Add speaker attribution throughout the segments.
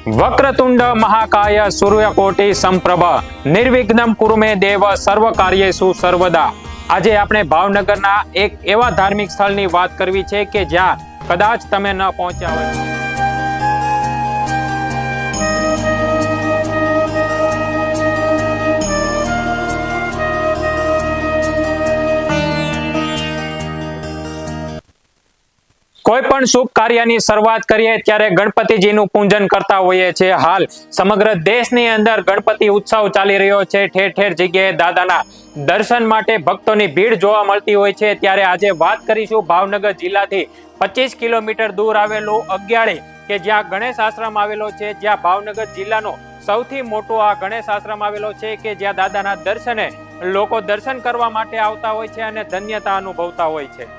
Speaker 1: વક્રતુંડ મહાકાય સૂર્યકોટિ સંપ્રભ નિર્વિઘ્નમ કુરુ મે દેવ સર્વ કાર્યેષુ સર્વદા। આજે આપણે ભાવનગરના એક એવા ધાર્મિક સ્થળની વાત કરવી છે કે જ્યાં કદાચ તમે ન પહોંચ્યા હોય। કોઈ પણ શુભ કાર્યની શરૂઆત કરીએ ત્યારે ગણપતિજીનું પૂજન કરતા હોઈએ છીએ। હાલ સમગ્ર દેશની અંદર ગણપતિ ઉત્સવ ચાલી રહ્યો છે। ઠેર ઠેર જગ્યાએ દાદાના દર્શન માટે ભક્તોની ભીડ જોવા મળતી હોય છે। ત્યારે આજે વાત કરીશું ભાવનગર જિલ્લાથી 25 કિલોમીટર દૂર આવેલું અગિયાળી કે જ્યાં ગણેશ આશ્રમ આવેલો છે, જ્યાં ભાવનગર જિલ્લાનો સૌથી મોટો આ ગણેશ આશ્રમ આવેલો છે કે જ્યાં દાદાના દર્શને લોકો દર્શન કરવા માટે આવતા હોય છે અને ધન્યતા અનુભવતા હોય છે।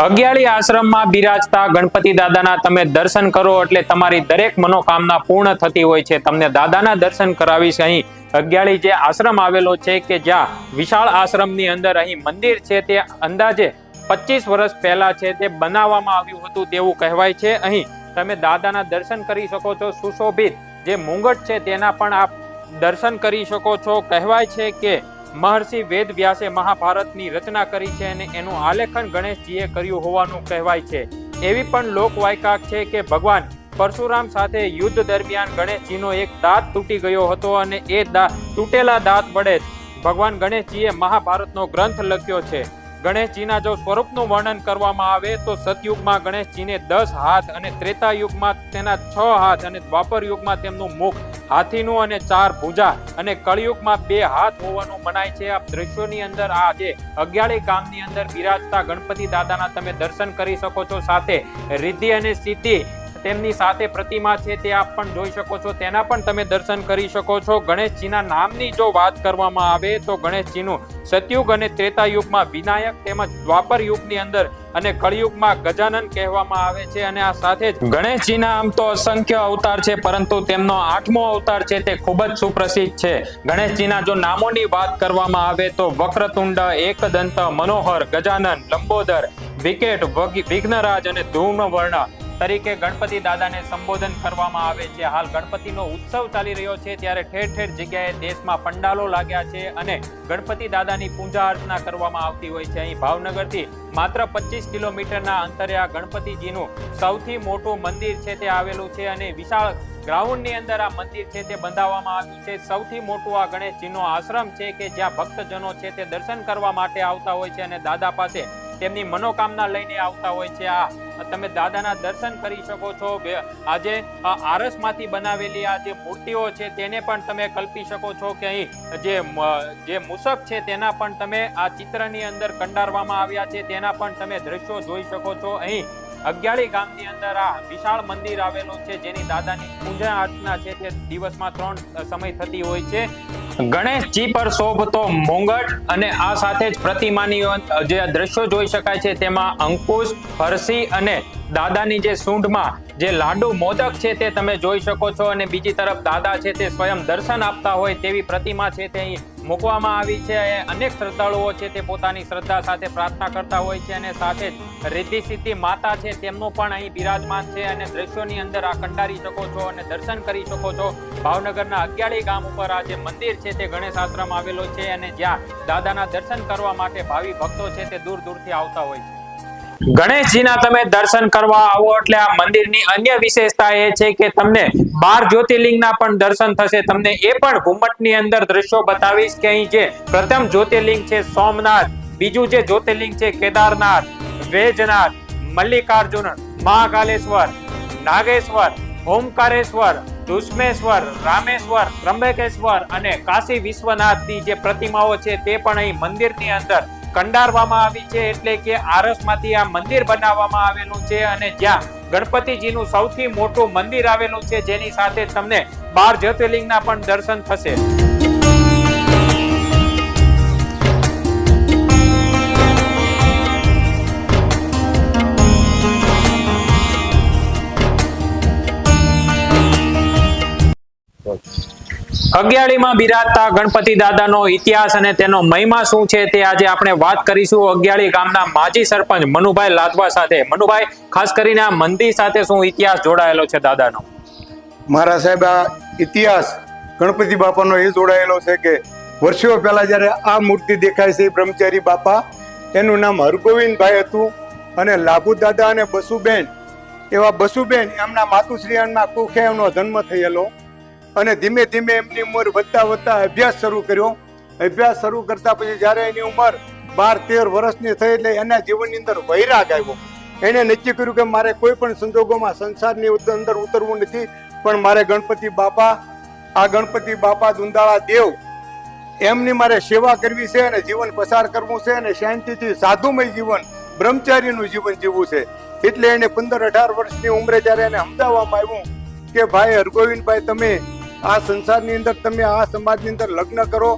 Speaker 1: અગિયાળી આશ્રમમાં બિરાજતા ગણપતિ દાદાના તમે દર્શન કરો એટલે તમારી દરેક મનોકામના પૂર્ણ થતી હોય છે। તમને દાદાના દર્શન કરાવીશ। અહીં અગિયાળી જે આશ્રમ આવેલો છે કે જ્યાં વિશાળ આશ્રમની અંદર અહીં મંદિર છે તે અંદાજે 25 વર્ષ પહેલા છે તે બનાવવામાં આવ્યું હતું તેવું કહેવાય છે। અહીં તમે દાદાના દર્શન કરી શકો છો। સુશોભિત જે મુંગટ છે તેના પણ આપ દર્શન કરી શકો છો। કહેવાય છે કે મહર્ષિ વેદ વ્યાસે મહાભારતની રચના કરી છે અને એનું આલેખન ગણેશજીએ કર્યું હોવાનું કહેવાય છે। એવી પણ લોકવાયકા છે કે ભગવાન પરશુરામ સાથે યુદ્ધ દરમિયાન ગણેશજીનો એક દાંત તૂટી ગયો હતો અને એ તૂટેલા દાંત વડે ભગવાન ગણેશજીએ મહાભારતનો ગ્રંથ લખ્યો છે। ગણેશજીના જો સ્વરૂપનું વર્ણન કરવામાં આવે તો સતયુગમાં ગણેશજીને 10 હાથ અને ત્રેતા યુગમાં તેના 6 હાથ અને દ્વાપર યુગમાં તેમનું મુખ હાથીનું અને 4 ભુજા અને કળયુગમાં 2 હાથ હોવાનું મનાય છે। આ દ્રશ્યોની અંદર આ જે અગિયાળી ગામની અંદર બિરાજતા ગણપતિ દાદાના તમે દર્શન કરી શકો છો। સાથે રિદ્ધિ અને સિદ્ધિ તેમની સાથે પ્રતિમા છે તે આપ પણ જોઈ શકો છો, તેના પણ તમે દર્શન કરી શકો છો। ગણેશજીના નામની જો વાત કરવામાં આવે તો ગણેશજીનું સતયુગ અને ત્રેતા યુગમાં વિનાયક તેમજ દ્વાપર યુગની અંદર અને કળયુગમાં ગજાનન કહેવામાં આવે છે। અને આ સાથે જ ગણેશજીના આમ તો અસંખ્ય અવતાર છે, પરંતુ તેમનો 8મો અવતાર છે તે ખૂબ જ સુપ્રસિદ્ધ છે। ગણેશજીના જો નામોની વાત કરવામાં આવે તો વક્રતુંડ, એકદંત, મનોહર, ગજાનન, લંબોદર, વિકેટ, વિઘ્નરાજ અને ધૂમ્રવર્ણ તરીકે ગણપતિ દાદાને સંબોધન કરવામાં આવે છે। હાલ ગણપતિનો ઉત્સવ ચાલી રહ્યો છે ત્યારે ઠેર ઠેર જગ્યાએ દેશમાં પંડાલો લાગ્યા છે અને ગણપતિ દાદાની પૂજા અર્ચના કરવામાં આવતી હોય છે। અહીં ભાવનગરથી માત્ર 25 કિલોમીટરના અંતરે આ ગણપતિજીનું સૌથી મોટું મંદિર છે તે આવેલું છે અને વિશાળ ગ્રાઉન્ડની અંદર આ મંદિર છે તે બંધાવવામાં આવ્યું છે। સૌથી મોટું આ ગણેશજીનો આશ્રમ છે કે જ્યાં ભક્તજનો છે તે દર્શન કરવા માટે આવતા હોય છે અને દાદા પાસે તેમની મનોકામના લઈને આવતા હોય છે। આ તમે દાદાના દર્શન કરી શકો છો। આજે આરસમાંથી બનાવેલી આ જે મૂર્તિઓ છે તેને પણ તમે કલ્પી શકો છો કે અહીં જે મૂષક છે તેના પણ તમે આ ચિત્રની અંદર કંડારવામાં આવ્યા છે, તેના પણ તમે દ્રશ્યો જોઈ શકો છો। અહીં અગિયાળી ગામની અંદર આ વિશાળ મંદિર આવેલું છે જેની દાદાની પૂજા અર્ચના છે તે દિવસમાં 3 સમય થતી હોય છે। ગણેશજી પર શોભતો મુંગટ અને આ સાથે જ પ્રતિમાની જે દ્રશ્યો જોઈ શકાય છે તેમાં અંકુશ, હરસી અને દાદાની જે સૂંઢમાં જે લાડુ મોદક છે તે તમે જોઈ શકો છો અને બીજી તરફ દાદા છે તે સ્વયં દર્શન આપતા હોય તેવી પ્રતિમા છે તે અહીં મૂકવામાં આવી છે। અનેક શ્રદ્ધાળુઓ છે તે પોતાની શ્રદ્ધા સાથે પ્રાર્થના કરતા હોય છે અને સાથે જ રિદ્ધિ સિદ્ધિ માતા છે તેમનું પણ અહીં બિરાજમાન છે અને દ્રશ્યોની અંદર આ કંડારી શકો છો અને દર્શન કરી શકો છો। ભાવનગરના અગિયાળી ગામ ઉપર આ જે મંદિર છે તે ગણેશ આશ્રમ આવેલો છે અને જ્યાં દાદાના દર્શન કરવા માટે ભાવિ ભક્તો છે તે દૂર દૂરથી આવતા હોય છે। ગણેશજીના તમે દર્શન કરવા આવો એટલે આ મંદિરની અન્ય વિશેષતા એ છે કે તમને 12 જ્યોતિર્લિંગના પણ દર્શન થશે। તમને એ પણ ઘુમ્મટની અંદર દ્રશ્યો બતાવીશ કે અહીં જે પ્રથમ જ્યોતિર્લિંગ છે સોમનાથ, બીજું જે જ્યોતિર્લિંગ છે કેદારનાથ, વૈજનાથ, મલ્લિકાર્જુન, મહાકાલેશ્વર, નાગેશ્વર, ઓમકારેશ્વર, દુષ્મેશ્વર, રામેશ્વર, ત્રંબકેશ્વર અને કાશી વિશ્વનાથની જે પ્રતિમાઓ છે તે પણ અહીં મંદિરની અંદર કંડારવામાં આવી છે। એટલે કે આરસમાંથી આ મંદિર બનાવવામાં આવેલું છે અને જ્યાં ગણપતિજીનું સૌથી મોટું મંદિર આવેલું છે જેની સાથે તમને 12 જ્યોતિર્લિંગના પણ દર્શન થશે। અગિયાળીમાં બિરાજતા ગણપતિ દાદાનો ઇતિહાસ અને તેનો મહિમા શું છે તે આજે આપણે વાત કરીશું અગિયાળી ગામના માજી સરપંચ મનુભાઈ લાદવા સાથે. મનુભાઈ, ખાસ કરીને આ મંદિર સાથે શું ઇતિહાસ જોડાયેલો છે દાદાનો?
Speaker 2: મારા સાહેબ, આ ઇતિહાસ ગણપતિ બાપાનો એ જોડાયેલો છે કે વર્ષો પહેલા જ્યારે આ મૂર્તિ દેખાય છે બ્રહ્મચારી બાપા, એનું નામ હરગોવિંદભાઈ હતું અને લાભુ દાદા અને બસુબેન, એવા બસુબેન એમના માતુશ્રીના કુખે એમનો જન્મ થયેલો અને ધીમે ધીમે એમની ઉંમર વધતા વધતા અભ્યાસ શરૂ કર્યો. અભ્યાસ શરૂ કરતા પછી જ્યારે એની ઉંમર 12-13 વર્ષની થઈ એટલે એના જીવનની અંદર વૈરાગ આવ્યો. એણે નક્કી કર્યું કે મારે કોઈ પણ સંજોગોમાં સંસારની અંદર ઉતરવું નથી, પણ મારે ગણપતિ બાપા, આ ગણપતિ બાપા દુંદાળા દેવ એમની મારે સેવા કરવી છે અને જીવન પસાર કરવું છે અને શાંતિથી સાધુમય જીવન, બ્રહ્મચારીનું જીવન જીવવું છે. એટલે એને 15-18 વર્ષની ઉંમરે જ્યારે એને સમજાવવામાં આવ્યું કે ભાઈ હરગોવિંદભાઈ, તમે આ સંસારની અંદર, તમે આ સમાજની અંદર લગ્ન કરો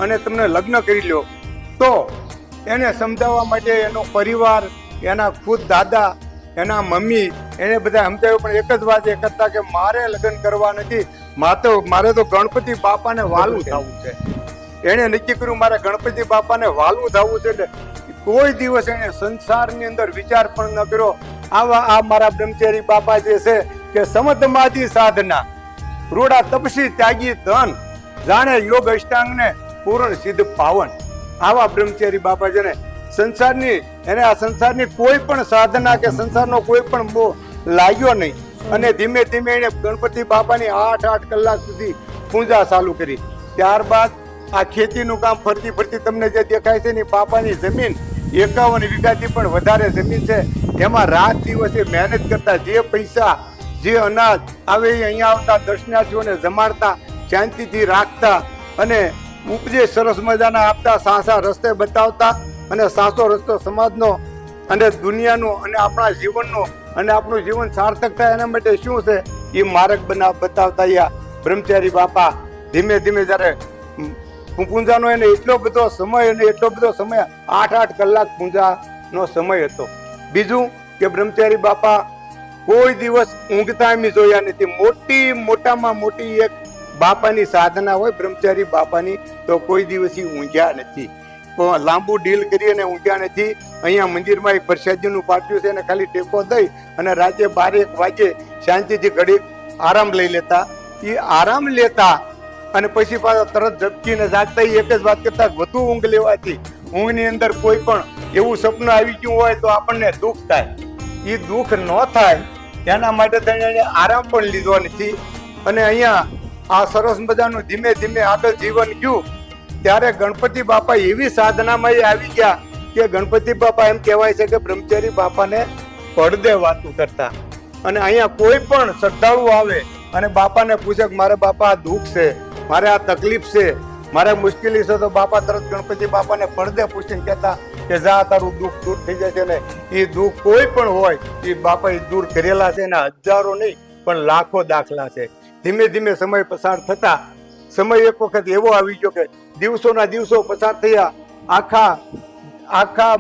Speaker 2: અને તમને લગ્ન કરી લો, તો એને સમજાવવા માટે એનો પરિવાર, એના ખુદ દાદા, એના મમ્મી, એને બધા સમજાવ્યું. પણ એક જ વાત એ કરતા કે મારે લગ્ન કરવા નથી, મારે તો ગણપતિ બાપાને વાલું થવું છે. એને નક્કી કર્યું મારે ગણપતિ બાપાને વાલું થવું છે. એટલે કોઈ દિવસ એને સંસારની અંદર વિચાર પણ ન કર્યો. આ મારા બ્રહ્મચારી બાપા જે છે કે સમતમાદી સાધના, રૂડા તપસી ત્યાગી ધન, જાણે યોગ અષ્ટાંગને પૂર્ણ સિદ્ધ પાવન. આવા બ્રહ્મચારી બાપા છે ને સંસારની, એને આ સંસારની કોઈ પણ સાધના કે સંસારનો કોઈ પણ મોહ લાગ્યો નહીં અને ધીમે ધીમે એને ગણપતિ બાપાની 8-8 કલાક સુધી પૂજા ચાલુ કરી. ત્યારબાદ આ ખેતીનું કામ ફરતી ફરતી તમને જે દેખાય છે ને, બાપાની જમીન 51 વીઘાથી પણ વધારે જમીન છે. એમાં રાત દિવસે મહેનત કરતા, જે પૈસા, જે અનાજ આવે એ અહીંયા આવતા દર્શનાર્થીઓને જમાડતા, શાંતિથી રાખતા અને ઉપદેશ સરસ મજાના આપતા, સાસા રસ્તે બતાવતા અને સાચો રસ્તો સમાજનો અને દુનિયાનો અને આપણા જીવનનો અને આપણું જીવન સાર્થક થાય એના માટે શું છે એ માર્ગ બતાવતા બ્રહ્મચારી બાપા. ધીમે ધીમે જ્યારે પૂજાનો એને એટલો બધો સમય 8-8 કલાક પૂજાનો સમય હતો. બીજું કે બ્રહ્મચારી બાપા કોઈ દિવસ ઊંઘતા એમ જોયા નથી. મોટામાં મોટી એક બાપાની સાધના હોય બ્રહ્મચારી બાપાની, તો કોઈ દિવસ ઊંઘ્યા નથી, લાંબુ ડીલ કરી અને ઊંઘ્યા નથી. અહીંયા મંદિરમાં એક પ્રસાદીનું પાટ્યું છે એને ખાલી ટેકો દઈ અને રાતે 12-1 વાગે શાંતિથી ઘડી આરામ લઈ લેતા. એ આરામ લેતા અને પછી પાછા તરત ઝબકીને જાગતા. એક જ વાત કરતા, વધુ ઊંઘ લેવાથી ઊંઘની અંદર કોઈ પણ એવું સપનું આવી ગયું હોય તો આપણને દુઃખ થાય. એ દુઃખ ન થાય એના માટે થઈને એને આરામ પણ લીધો નથી. અને અહીંયા આ સરસ મજાનું ધીમે ધીમે આગળ જીવન ગયું. ત્યારે ગણપતિ બાપા એવી સાધનામાં આવી ગયા કે ગણપતિ બાપા એમ કહેવાય છે કે બ્રહ્મચારી બાપાને પડદે વાતું કરતા. અને અહીંયા કોઈ પણ શ્રદ્ધાળુ આવે અને બાપાને પૂછે કે મારે બાપા આ દુઃખ છે, મારે આ તકલીફ છે, મારે મુશ્કેલી છે, તો બાપા તરત ગણપતિ બાપાને પડદે પૂછીને કહેતા કે જા તારું દુઃખ દૂર થઈ જાય છે. ને એ દુઃખ કોઈ પણ હોય એ બાપા એ દૂર કરેલા છે. એના હજારો નહીં પણ લાખો દાખલા છે. ધીમે ધીમે સમય પસાર થતા, સમય એક વખત એવો આવી ગયો કે દિવસોના દિવસો પસાર થયા. આખા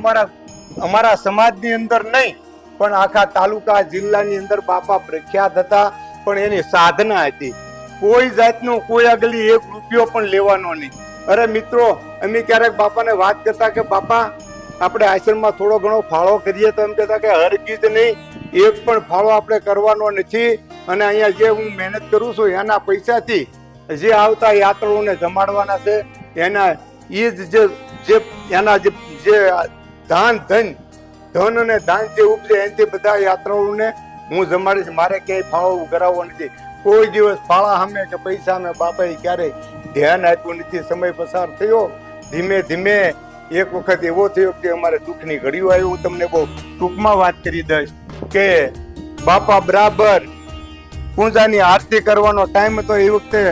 Speaker 2: અમારા સમાજની અંદર નહીં પણ આખા તાલુકા જિલ્લાની અંદર બાપા પ્રખ્યાત હતા. પણ એની સાધના હતી, કોઈ જાતનું કોઈ આગલી 1 રૂપિયો પણ લેવાનો નહીં. અરે મિત્રો, અમે ક્યારેક બાપાને વાત કરતા કે બાપા આપણે આશ્રમમાં થોડો ઘણો ફાળો કરીએ, તો એમ કહેતા કે હરગીજ નહીં, એક પણ ફાળો આપણે કરવાનો નથી. અને અહીંયા જે હું મહેનત કરું છું એના પૈસાથી જે આવતા યાત્રાઓને જમાડવાના છે, એના એ જ એના જે ધન અને દાન જે ઉપજે એનાથી બધા યાત્રાઓને હું જમાડીશ. મારે ક્યાંય ફાળો કરાવવો નથી. કોઈ દિવસ ફાળા સામે કે પૈસા સામે બાપાએ ક્યારેય ધ્યાન આપ્યું નથી. સમય પસાર થયો. ધીમે ધીમે એક વખત એવો થયો કે અમારે દુઃખની ઘડીઓ આવી. હું તમને બહુ ટૂંકમાં વાત કરી દઈશ કે બાપા બરાબર પૂજાની આરતી કરવાનો ટાઈમ હતો. એ વખતે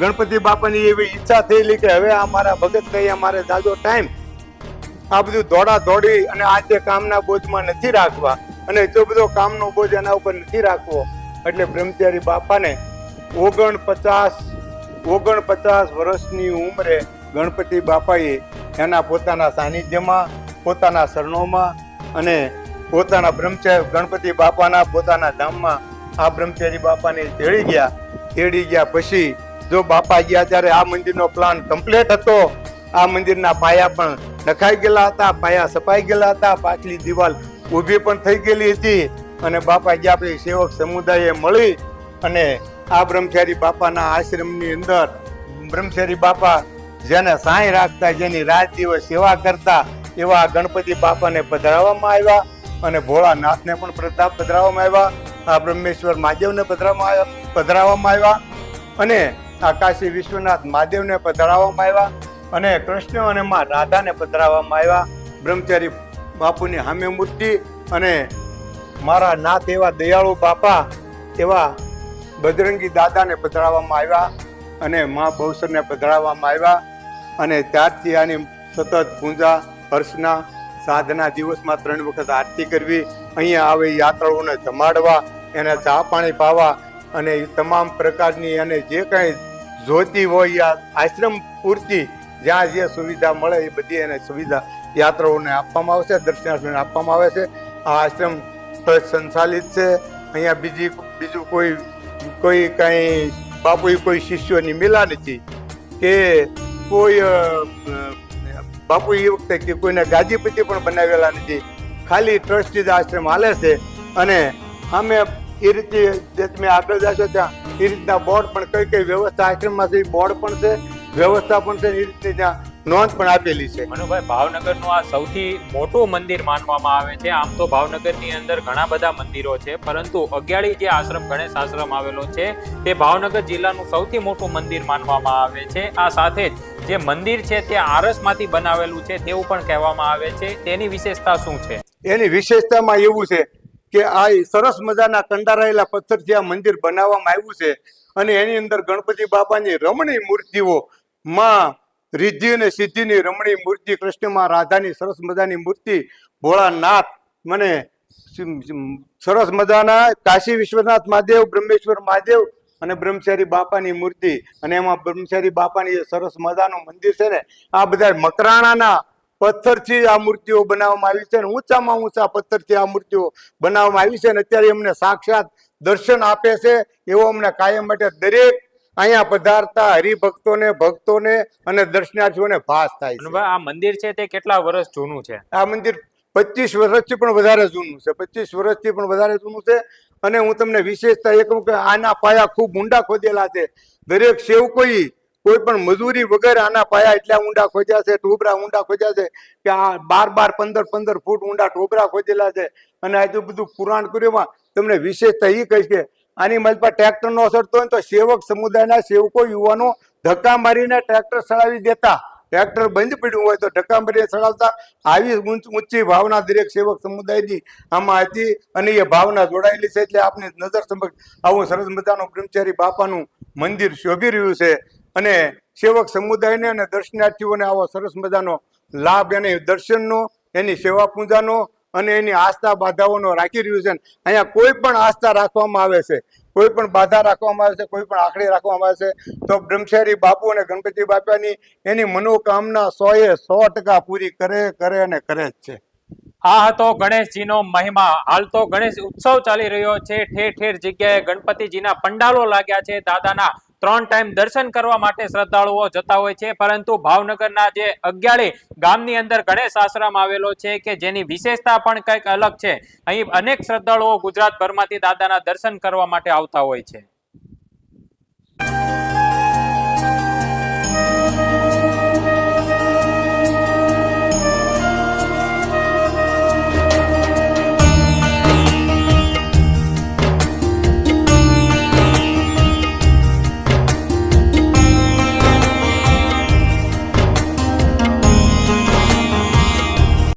Speaker 2: ગણપતિ બાપાની એવી ઈચ્છા થયેલી કે હવે આ મારા ભગત કહીએ મારે જાજો ટાઈમ આ બધું દોડા દોડી અને આ જે કામના બોજમાં નથી રાખવા અને જો બધો કામનો બોજ એના ઉપર નથી રાખવો. એટલે બ્રહ્મચારી બાપાને 49 વર્ષની ઉંમરે ગણપતિ બાપાએ એના પોતાના સાનિધ્યમાં, પોતાના શરણોમાં અને પોતાના ગણપતિ બાપાના પોતાના ધામમાં આ બ્રહ્મચારી બાપાને તેડી ગયા. પછી જો બાપા ગયા ત્યારે આ મંદિરનો પ્લાન કમ્પ્લીટ હતો. આ મંદિરના પાયા પણ નખાઈ ગયેલા હતા, પાયા સપાઈ ગયેલા હતા, પાછલી દિવાલ ઊભી પણ થઈ ગયેલી હતી. અને બાપા ગયા પછી સેવક સમુદાયે મળી અને આ બ્રહ્મચારી બાપાના આશ્રમની અંદર બ્રહ્મચારી બાપા જેને સાંઈ રાખતા, જેની રાત દિવસ સેવા કરતા એવા ગણપતિ બાપાને પધરાવવામાં આવ્યા અને ભોળાનાથને પણ પધરાવવામાં આવ્યા. આ બ્રહ્મેશ્વર મહાદેવને પધરાવવામાં આવ્યા અને આ કાશી વિશ્વનાથ મહાદેવને પધરાવવામાં આવ્યા અને કૃષ્ણ અને માં રાધાને પધરાવવામાં આવ્યા. બ્રહ્મચારી બાપુની સામે મૂર્તિ અને મારા નાથ એવા દયાળુ બાપા એવા બજરંગી દાદાને પધરાવવામાં આવ્યા અને મા બહુસરને પધરાવવામાં આવ્યા. અને ત્યારથી આની સતત પૂજા અર્ચના સાધના દિવસમાં 3 વખત આરતી કરવી, અહીંયા આવે યાત્રાળુઓને જમાડવા, એને ચા પાણી પાવા અને તમામ પ્રકારની અને જે કંઈ જોતી હોય આશ્રમ પૂરતી જ્યાં જે સુવિધા મળે એ બધી એને સુવિધા યાત્રાઓને આપવામાં આવશે, દર્શનાર્થીઓને આપવામાં આવે છે. આ આશ્રમ ટ્રસ્ટ સંચાલિત છે. અહીંયા બીજું કોઈ કંઈ બાપુએ કોઈ શિષ્યોની મિલા નથી કે કોઈ બાપુ એ વખતે કે કોઈને ગાદીપતિ પણ બનાવેલા નથી. ખાલી ટ્રસ્ટી જ આશ્રમ હાલે છે. અને અમે એ રીતે જે તમે આગળ જાશો ત્યાં એ રીતના બોર્ડ પણ કઈ વ્યવસ્થા આશ્રમમાંથી બોર્ડ પણ છે, વ્યવસ્થા પણ છે, એ રીતે ત્યાં નોંધ પણ આપેલી છે.
Speaker 1: મનુભાઈ, ભાવનગરનું આ સૌથી મોટું મંદિર માનવામાં આવે છે. આમ તો ભાવનગરની અંદર ઘણા બધા મંદિરો છે, પરંતુ અગિયાળી જે આશ્રમ ગણેશ આશ્રમ આવેલો છે તે ભાવનગર જિલ્લાનું સૌથી મોટું મંદિર માનવામાં આવે છે. આ સાથે જ જે મંદિર છે તે આરસમાંથી બનાવેલું છે તેવું પણ કહેવામાં આવે છે. તેની વિશેષતા શું છે?
Speaker 2: એની વિશેષતામાં એવું છે કે આ સરસ મજાના કંડારાયેલા પથ્થરથી આ મંદિર બનાવવામાં આવ્યું છે અને એની અંદર ગણપતિ બાપાની રમણીય મૂર્તિઓ, માં રિદ્ધિ અને સિદ્ધિની રમણીય મૂર્તિ, કૃષ્ણમાં રાધાની સરસ મજાની મૂર્તિ, ભોળાનાથ મને સરસ મજાના કાશી વિશ્વનાથ મહાદેવ, બ્રહ્મેશ્વર મહાદેવ અને બ્રહ્મચારી બાપાની મૂર્તિ, અને એમાં બ્રહ્મચારી બાપાની સરસ મજાનું મંદિર છે ને, આ બધા મકરાણાના પથ્થરથી આ મૂર્તિઓ બનાવવામાં આવી છે અને ઊંચામાં ઊંચા પથ્થરથી આ મૂર્તિઓ બનાવવામાં આવી છે અને અત્યારે અમને સાક્ષાત દર્શન આપે છે. એવો અમને કાયમ માટે દરેક અહીંયા પધારતા હરિભક્તોને, ભક્તોને અને દર્શનાર્થીઓને ભાસ થાય છે.
Speaker 1: આ મંદિર છે તે કેટલા વર્ષ જૂનું છે?
Speaker 2: આ મંદિર 25 વર્ષથી પણ વધારે જૂનું છે. 25 વર્ષથી પણ વધારે જૂનું છે. અને હું તમને વિશેષતા એ કહું કે આના પાયા ખૂબ ઊંડા ખોદેલા છે. દરેક સેવકોઈ કોઈ પણ મજૂરી વગર આના પાયા એટલા ઊંડા ખોદ્યા છે, ટોબરા ઊંડા ખોદ્યા છે કે આ 12, 15 ફૂટ ઊંડા ટોબરા ખોદેલા છે. અને આજુ બધું પુરાણ કર્યુંમાં તમને વિશેષતા એ કહીશ કે આની માલપા ટ્રેક્ટરનો અસર તો હોય તો સેવક સમુદાયના સેવકો યુવાનો ધક્કા મારીને ટ્રેક્ટર ચડાવી દેતા. ટ્રેક્ટર બંધ પડ્યું હોય તો ધક્કા મારીને ચડાવતા. આવી ઊંચી ભાવના દરેક સેવક સમુદાયની આમાં હતી અને એ ભાવના જોડાયેલી છે. એટલે આપની નજર સમક્ષ આવું સરસ મજાનું બ્રહ્મચારી બાપાનું મંદિર શોભી રહ્યું છે અને સેવક સમુદાયને અને દર્શનાર્થીઓને આવો સરસ મજાનો લાભ એને દર્શનનો, એની સેવા પૂજાનો અને એની આસ્થા બાધાઓનો રાખી રહ્યું છે. અહીંયા કોઈ પણ આસ્થા રાખવામાં આવે છે, કોઈ પણ બાધા રાખવામાં આવે છે, કોઈ પણ આખડી રાખવામાં આવે છે તો બ્રહ્મચારી બાપુ અને ગણપતિ બાપાની એની મનોકામના 100% પૂરી કરે અને કરે જ છે.
Speaker 1: આ હતો ગણેશજીનો મહિમા. હાલ તો ગણેશ ઉત્સવ ચાલી રહ્યો છે. ઠેર ઠેર જગ્યાએ ગણપતિજીના પંડાલો લાગ્યા છે. દાદાના 3 ટાઈમ દર્શન કરવા માટે શ્રદ્ધાળુઓ જતા હોય છે. પરંતુ ભાવનગરના જે અગિયાળી ગામની અંદર ગણેશ આશ્રમ આવેલો છે કે જેની વિશેષતા પણ કંઈક અલગ છે. અહીં અનેક શ્રદ્ધાળુઓ ગુજરાતભરમાંથી દાદાના દર્શન કરવા માટે આવતા હોય છે.